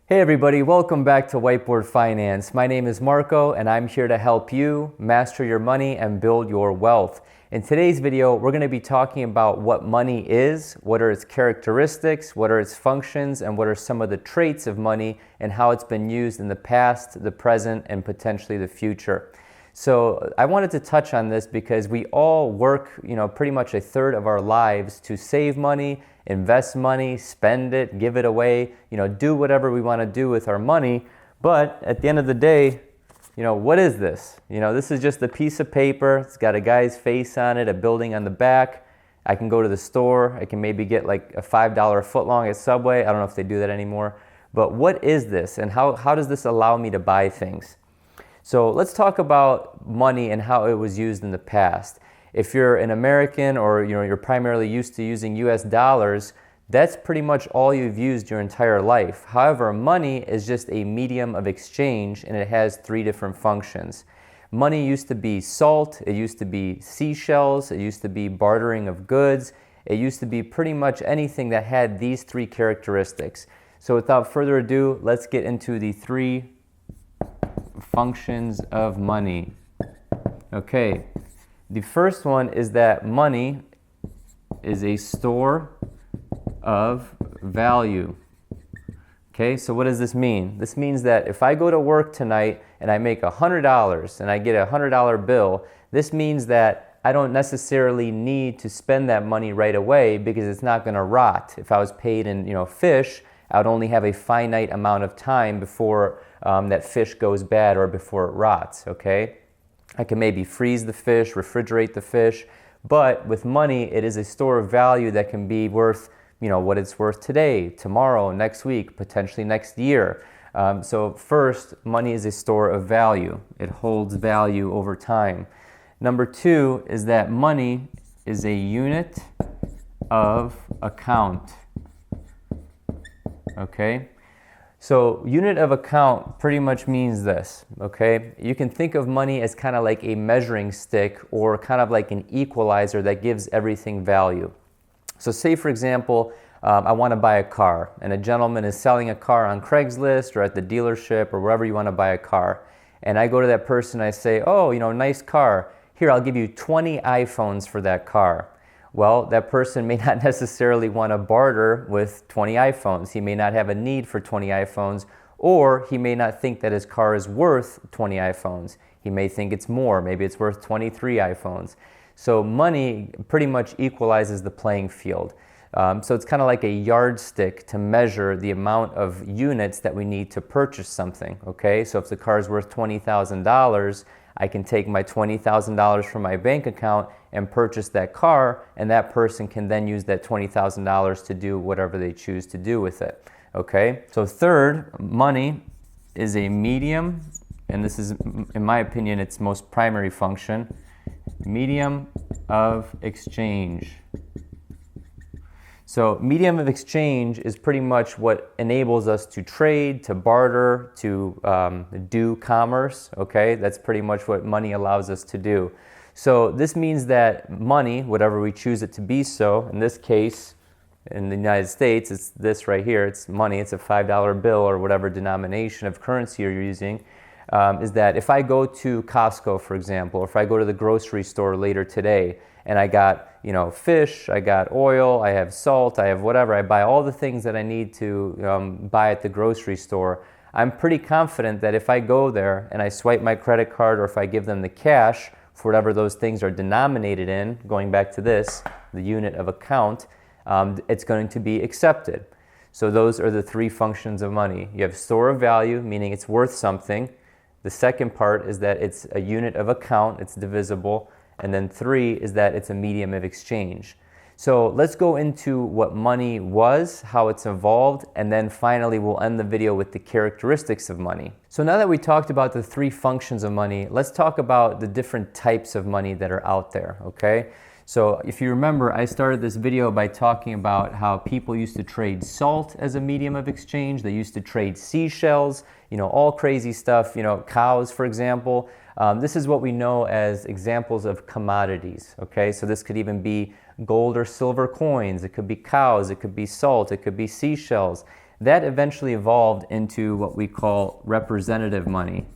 Hey everybody, welcome back to Whiteboard Finance. My name is Marco and I'm here to help you master your money and build your wealth. In today's video, we're going to be talking about what money is, what are its characteristics, what are its functions, and what are some of the traits of money and how it's been used in the past, the present, and potentially the future. So I wanted to touch on this because we all work, pretty much a third of our lives to save money, invest money, spend it, give it away, do whatever we want to do with our money. But at the end of the day, what is this? This is just a piece of paper. It's got a guy's face on it, a building on the back. I can go to the store. I can maybe get like a $5 footlong at Subway. I don't know if they do that anymore. But what is this and how does this allow me to buy things? So let's talk about money and how it was used in the past. If you're an American or you're primarily used to using US dollars, that's pretty much all you've used your entire life. However, money is just a medium of exchange and it has three different functions. Money used to be salt, it used to be seashells, it used to be bartering of goods, it used to be pretty much anything that had these three characteristics. So without further ado, let's get into the three functions of money. Okay, the first one is that money is a store of value. Okay, so what does this mean? This means that if I go to work tonight and I make $100 and I get a $100 bill, this means that I don't necessarily need to spend that money right away because it's not going to rot. If I was paid in fish, I would only have a finite amount of time before that fish goes bad or before it rots, okay? I can maybe freeze the fish, refrigerate the fish, but with money, it is a store of value that can be worth, what it's worth today, tomorrow, next week, potentially next year. So first, money is a store of value. It holds value over time. Number two is that money is a unit of account. Okay? So unit of account pretty much means this, okay? You can think of money as kind of like a measuring stick or kind of like an equalizer that gives everything value. So say, for example, I want to buy a car and a gentleman is selling a car on Craigslist or at the dealership or wherever you want to buy a car. And I go to that person and I say, oh, nice car. Here, I'll give you 20 iPhones for that car. Well, that person may not necessarily want to barter with 20 iPhones. He may not have a need for 20 iPhones, or he may not think that his car is worth 20 iPhones. He may think it's more. Maybe it's worth 23 iPhones. So money pretty much equalizes the playing field. So it's kind of like a yardstick to measure the amount of units that we need to purchase something, okay? So if the car is worth $20,000, I can take my $20,000 from my bank account and purchase that car, and that person can then use that $20,000 to do whatever they choose to do with it. Okay? So third, money is a medium, and this is, in my opinion, its most primary function, medium of exchange. So medium of exchange is pretty much what enables us to trade, to barter, to do commerce, okay? That's pretty much what money allows us to do. So this means that money, whatever we choose it to be so, in this case, in the United States, it's this right here, it's money, it's a $5 bill or whatever denomination of currency you're using, is that if I go to Costco, for example, or if I go to the grocery store later today, and I got, fish, I got oil, I have salt, I have whatever. I buy all the things that I need to buy at the grocery store. I'm pretty confident that if I go there and I swipe my credit card or if I give them the cash for whatever those things are denominated in, going back to this, the unit of account, it's going to be accepted. So those are the three functions of money. You have store of value, meaning it's worth something. The second part is that it's a unit of account, it's divisible. And then three is that it's a medium of exchange. So let's go into what money was, how it's evolved, and then finally we'll end the video with the characteristics of money. So now that we talked about the three functions of money, let's talk about the different types of money that are out there, okay? So if you remember, I started this video by talking about how people used to trade salt as a medium of exchange. They used to trade seashells, all crazy stuff, cows, for example. This is what we know as examples of commodities, okay? So this could even be gold or silver coins. It could be cows. It could be salt. It could be seashells. That eventually evolved into what we call representative money.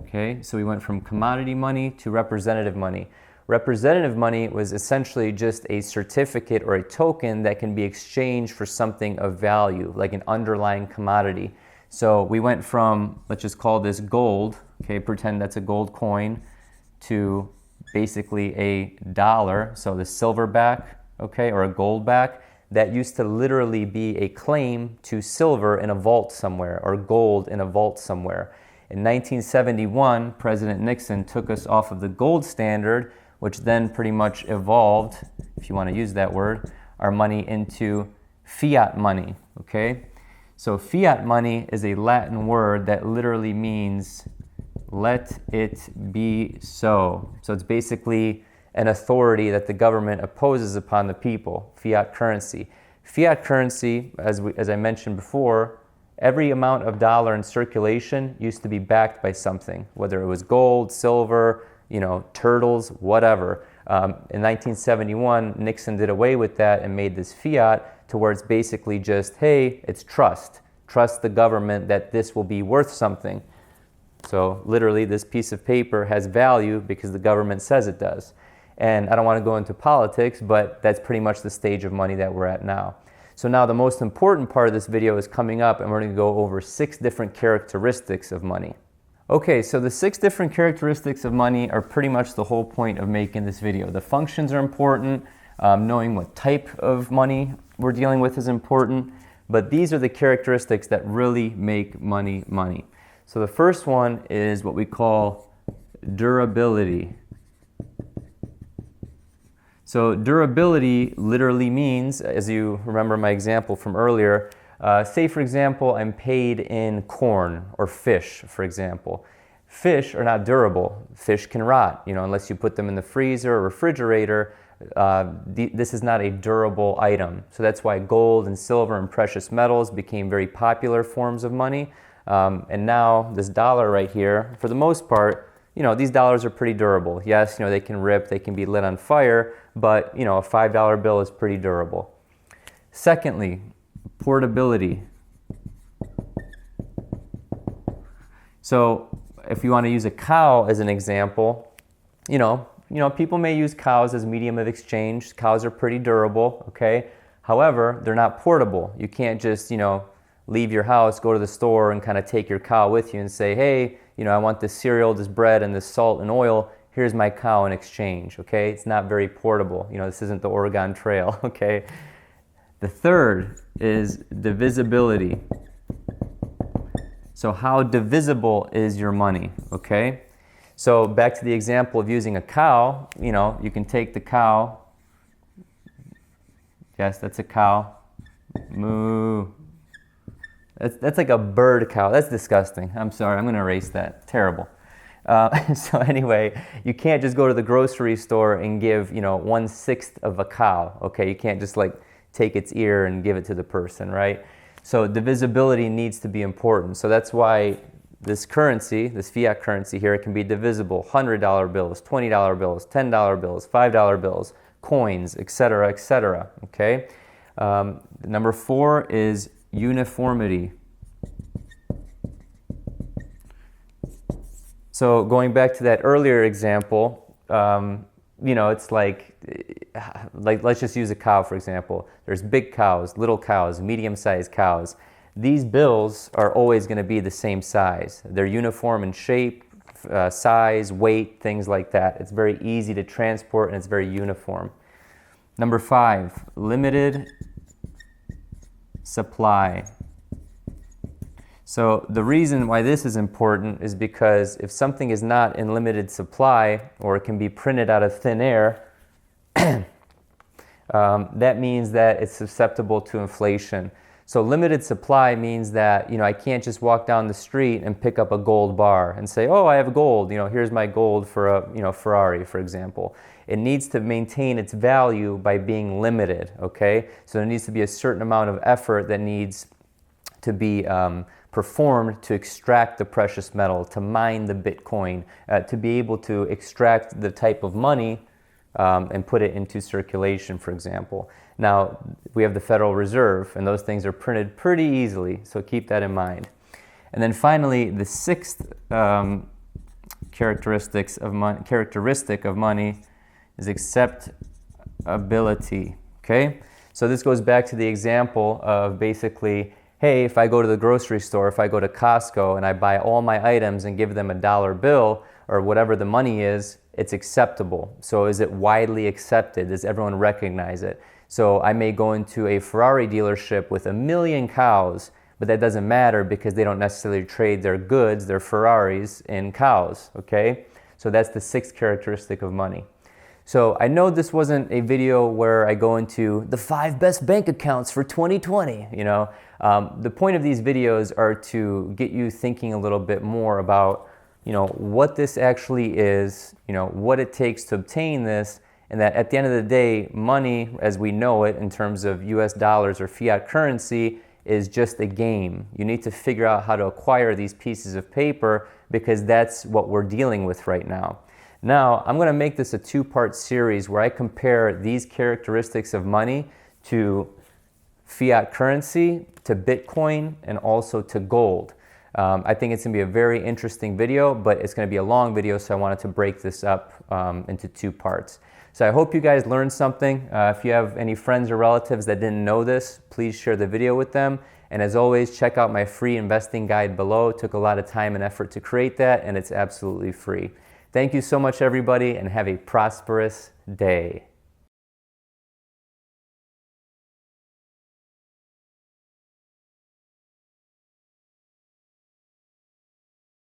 Okay, so we went from commodity money to representative money. Representative money was essentially just a certificate or a token that can be exchanged for something of value, like an underlying commodity. So we went from, let's just call this gold, okay, pretend that's a gold coin, to basically a dollar, so the silverback, okay, or a goldback. That used to literally be a claim to silver in a vault somewhere, or gold in a vault somewhere. In 1971, President Nixon took us off of the gold standard, which then pretty much evolved, if you want to use that word, our money into fiat money, okay? So fiat money is a Latin word that literally means let it be so. So it's basically an authority that the government opposes upon the people, fiat currency. Fiat currency, as I mentioned before, every amount of dollar in circulation used to be backed by something, whether it was gold, silver, turtles, whatever. In 1971, Nixon did away with that and made this fiat to where it's basically just, hey, it's trust. Trust the government that this will be worth something. So literally, this piece of paper has value because the government says it does. And I don't want to go into politics, but that's pretty much the stage of money that we're at now. So now the most important part of this video is coming up, and we're going to go over 6 different characteristics of money. Okay, so the 6 different characteristics of money are pretty much the whole point of making this video. The functions are important, knowing what type of money we're dealing with is important, but these are the characteristics that really make money money. So the first one is what we call durability. So durability literally means, as you remember my example from earlier, say for example, I'm paid in corn or fish, for example. Fish are not durable. Fish can rot, unless you put them in the freezer or refrigerator. This is not a durable item. So that's why gold and silver and precious metals became very popular forms of money. And now this dollar right here, for the most part, these dollars are pretty durable. Yes, they can rip, they can be lit on fire, but a $5 bill is pretty durable. Secondly, portability. So if you want to use a cow as an example, people may use cows as medium of exchange. Cows are pretty durable, okay? However, they're not portable. You can't just, leave your house, go to the store, and kind of take your cow with you and say, hey, I want this cereal, this bread, and this salt and oil. Here's my cow in exchange, okay? It's not very portable. This isn't the Oregon Trail, okay? The third is divisibility. So how divisible is your money, okay? So back to the example of using a cow, you can take the cow. Yes, that's a cow. Moo. That's like a bird cow. That's disgusting. I'm sorry. I'm going to erase that. Terrible. So anyway, you can't just go to the grocery store and give, 1/6 of a cow. Okay, you can't just take its ear and give it to the person, right? So divisibility needs to be important. So that's why this currency, this fiat currency here, it can be divisible. $100 bills, $20 bills, $10 bills, $5 bills, coins, etc., etc. Okay. Number 4 is uniformity. So going back to that earlier example, it's like let's just use a cow for example. There's big cows, little cows, medium-sized cows. These bills are always going to be the same size. They're uniform in shape, size, weight, things like that. It's very easy to transport and it's very uniform. Number 5, limited supply. So the reason why this is important is because if something is not in limited supply or it can be printed out of thin air, that means that it's susceptible to inflation. So limited supply means that, I can't just walk down the street and pick up a gold bar and say, oh, I have gold, here's my gold for a, Ferrari, for example. It needs to maintain its value by being limited, okay? So there needs to be a certain amount of effort that needs to be performed to extract the precious metal, to mine the Bitcoin, to be able to extract the type of money and put it into circulation, for example. Now, we have the Federal Reserve, and those things are printed pretty easily, so keep that in mind. And then finally, the sixth characteristic of money is acceptability, okay? So this goes back to the example of basically, hey, if I go to the grocery store, if I go to Costco and I buy all my items and give them a dollar bill or whatever the money is, it's acceptable. So is it widely accepted? Does everyone recognize it? So I may go into a Ferrari dealership with 1 million cows, but that doesn't matter because they don't necessarily trade their goods, their Ferraris, in cows, okay? So that's the sixth characteristic of money. So I know this wasn't a video where I go into the 5 best bank accounts for 2020, you know. The point of these videos are to get you thinking a little bit more about, you know, what this actually is, you know, what it takes to obtain this, and that at the end of the day, money, as we know it in terms of US dollars or fiat currency, is just a game. You need to figure out how to acquire these pieces of paper because that's what we're dealing with right now. Now, I'm going to make this a 2-part series where I compare these characteristics of money to fiat currency, to Bitcoin, and also to gold. I think it's going to be a very interesting video, but it's going to be a long video, so I wanted to break this up into 2 parts. So I hope you guys learned something. If you have any friends or relatives that didn't know this, please share the video with them. And as always, check out my free investing guide below. It took a lot of time and effort to create that, and it's absolutely free. Thank you so much, everybody, and have a prosperous day.